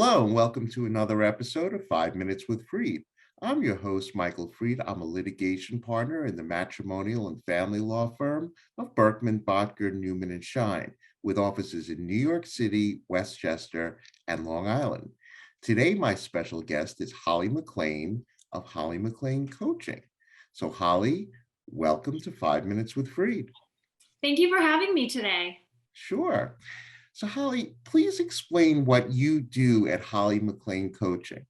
Hello, and welcome to another episode of 5 Minutes with Freed. I'm your host, Michael Freed. I'm a litigation partner in the matrimonial and family law firm of Berkman, Botker, Newman, and Shine, with offices in New York City, Westchester, and Long Island. Today, my special guest is Holly McClain of Holly McClain Coaching. So, Holly, welcome to 5 Minutes with Freed. Thank you for having me today. Sure. So Holly, please explain what you do at Holly McClain Coaching.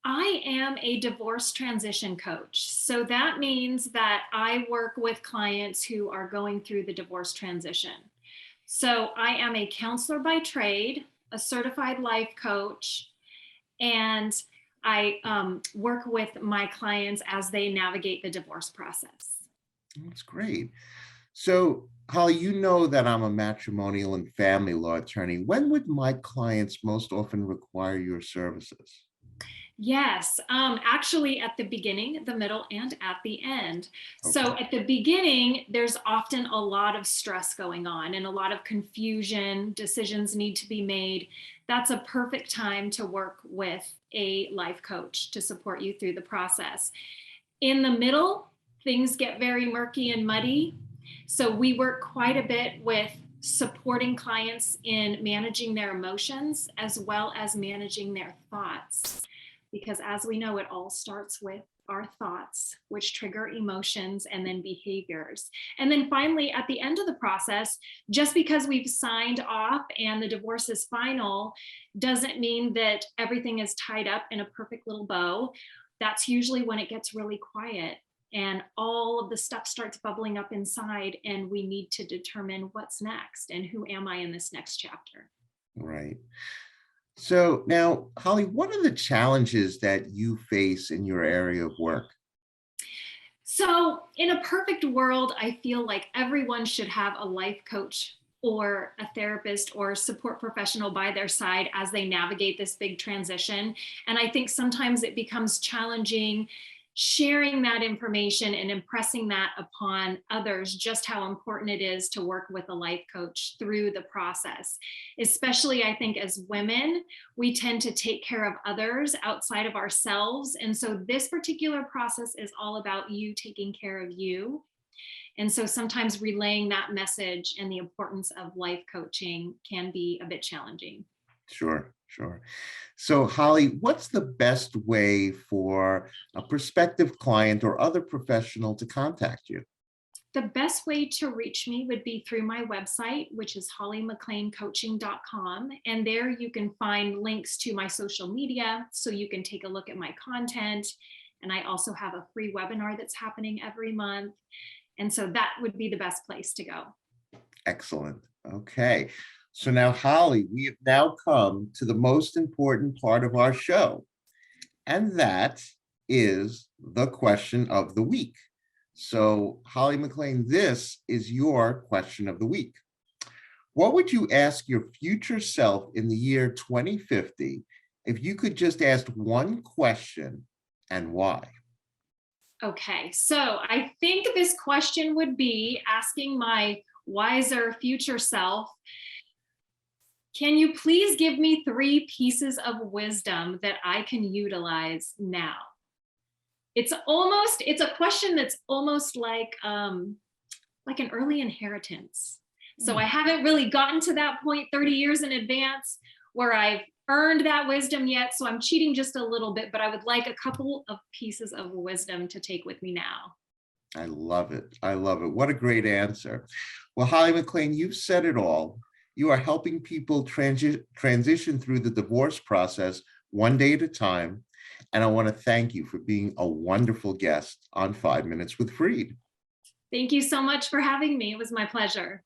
I am a divorce transition coach. So that means that I work with clients who are going through the divorce transition. So I am a counselor by trade, a certified life coach, and I work with my clients as they navigate the divorce process. That's great. So Holly, you know that I'm a matrimonial and family law attorney. When would my clients most often require your services? Yes, actually at the beginning, the middle, and at the end. Okay. So at the beginning, there's often a lot of stress going on and a lot of confusion. Decisions need to be made. That's a perfect time to work with a life coach to support you through the process. In the middle, things get very murky and muddy. So we work quite a bit with supporting clients in managing their emotions as well as managing their thoughts. Because as we know, it all starts with our thoughts, which trigger emotions and then behaviors. And then finally, at the end of the process, just because we've signed off and the divorce is final, doesn't mean that everything is tied up in a perfect little bow. That's usually when it gets really quiet and all of the stuff starts bubbling up inside, and we need to determine what's next and who am I in this next chapter. Right. So now, Holly, what are the challenges that you face in your area of work? So, in a perfect world, I feel like everyone should have a life coach or a therapist or support professional by their side as they navigate this big transition. And I think sometimes it becomes challenging sharing that information and impressing that upon others, just how important it is to work with a life coach through the process. Especially, I think, as women, we tend to take care of others outside of ourselves. And so this particular process is all about you taking care of you. And so sometimes relaying that message and the importance of life coaching can be a bit challenging. Sure. So Holly, what's the best way for a prospective client or other professional to contact you? The best way to reach me would be through my website, which is hollymcclaincoaching.com. And there you can find links to my social media so you can take a look at my content. And I also have a free webinar that's happening every month. And so that would be the best place to go. Excellent. Okay. So now, Holly, we have now come to the most important part of our show, and that is the question of the week. So, Holly McClain, this is your question of the week. What would you ask your future self in the year 2050 if you could just ask one question, and why? Okay, so I think this question would be asking my wiser future self, can you please give me 3 pieces of wisdom that I can utilize now? It's a question that's almost like an early inheritance. So I haven't really gotten to that point 30 years in advance where I've earned that wisdom yet. So I'm cheating just a little bit, but I would like a couple of pieces of wisdom to take with me now. I love it. What a great answer. Well, Holly McClain, you've said it all. You are helping people transition through the divorce process one day at a time. And I want to thank you for being a wonderful guest on 5 Minutes with Freed. Thank you so much for having me. It was my pleasure.